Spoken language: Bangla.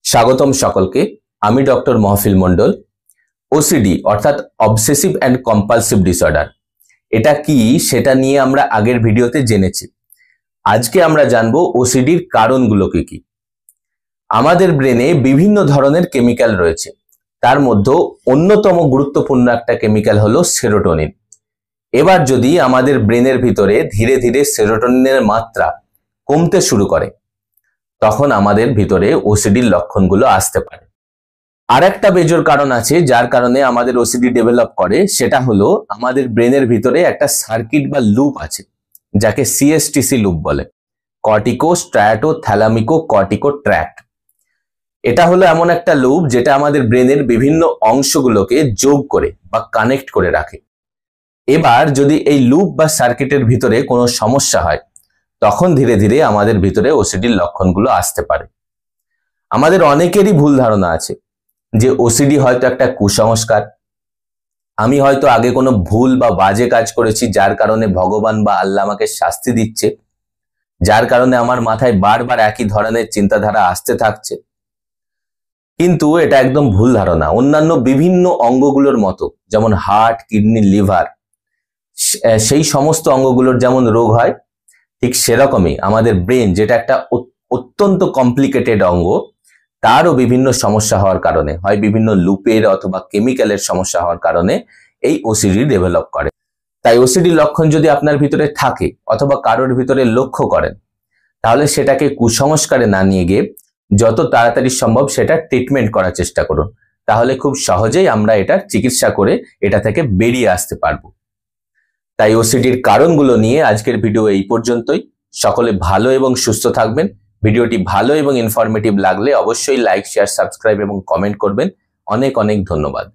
স্বাগতম সকলকে। আমি ডক্টর মহফিল মন্ডল। ওসিডি অর্থাৎ অবসেসিভ অ্যান্ড কম্পালসিভ ডিসঅর্ডার, এটা কি সেটা নিয়ে আমরা আগের ভিডিওতে জেনেছি। আজকে আমরা জানবো ওসিডির কারণগুলো কি কি। আমাদের ব্রেনে বিভিন্ন ধরনের কেমিক্যাল রয়েছে, তার মধ্যে অন্যতম গুরুত্বপূর্ণ একটা কেমিক্যাল হলো সেরোটোনিন। এবার যদি আমাদের ব্রেনের ভিতরে ধীরে ধীরে সেরোটোনিনের মাত্রা কমতে শুরু করে, তখন আমাদের ভিতরে ওসিডির লক্ষণগুলো আসতে পারে। আর একটা মেজর কারণ আছে যার কারণে আমাদের ওসিডি ডেভেলপ করে, সেটা হলো আমাদের ব্রেনের ভিতরে একটা সার্কিট বা লুপ আছে, যাকে সিএসটিসি লুপ বলে, কর্টিকো স্ট্রায়াটো থ্যালামিকো কর্টিকো ট্র্যাক্ট। এটা হলো এমন একটা লুপ যেটা আমাদের ব্রেনের বিভিন্ন অংশগুলোকে যোগ করে বা কানেক্ট করে রাখে। এবার যদি এই লুপ বা সার্কিটের ভিতরে কোনো সমস্যা হয়, তখন ধীরে ধীরে আমাদের ভিতরে ওসিডির লক্ষণগুলো আসতে পারে। আমাদের অনেকেরই ভুল ধারণা আছে যে ওসিডি হয়তো একটা কুসংস্কার। আমি হয়তো আগে কোনো ভুল বা বাজে কাজ করেছি, যার কারণে ভগবান বা আল্লাহ আমাকে শাস্তি দিচ্ছে, যার কারণে আমার মাথায় বারবার একই ধরনের চিন্তাধারা আসতে থাকছে। কিন্তু এটা একদম ভুল ধারণা। অন্যান্য বিভিন্ন অঙ্গগুলোর মতো, যেমন হার্ট, কিডনি, লিভার, সেই সমস্ত অঙ্গগুলোর যেমন রোগ হয়, ঠিক সেরকমই আমাদের ব্রেন, যেটা একটা অত্যন্ত কমপ্লিকেটেড অঙ্গ, তারও বিভিন্ন সমস্যা হওয়ার কারণে, হয় বিভিন্ন লুপের অথবা কেমিক্যালের সমস্যা হওয়ার কারণে এই ওসিডি ডেভেলপ করে। তাই ওসিডি লক্ষণ যদি আপনার ভিতরে থাকে অথবা কারোর ভিতরে লক্ষ্য করেন, তাহলে সেটাকে কুসংস্কারে না নিয়ে গিয়ে যত তাড়াতাড়ি সম্ভব সেটা ট্রিটমেন্ট করার চেষ্টা করুন। তাহলে খুব সহজেই আমরা এটার চিকিৎসা করে এটা থেকে বেরিয়ে আসতে পারবো। তাই ওসিডির কারণগুলো নিয়ে আজকের ভিডিও এই পর্যন্তই। সকলে ভালো এবং সুস্থ থাকবেন। ভিডিওটি ভালো এবং ইনফরমেটিভ লাগলে অবশ্যই লাইক, শেয়ার, সাবস্ক্রাইব এবং কমেন্ট করবেন। অনেক অনেক ধন্যবাদ।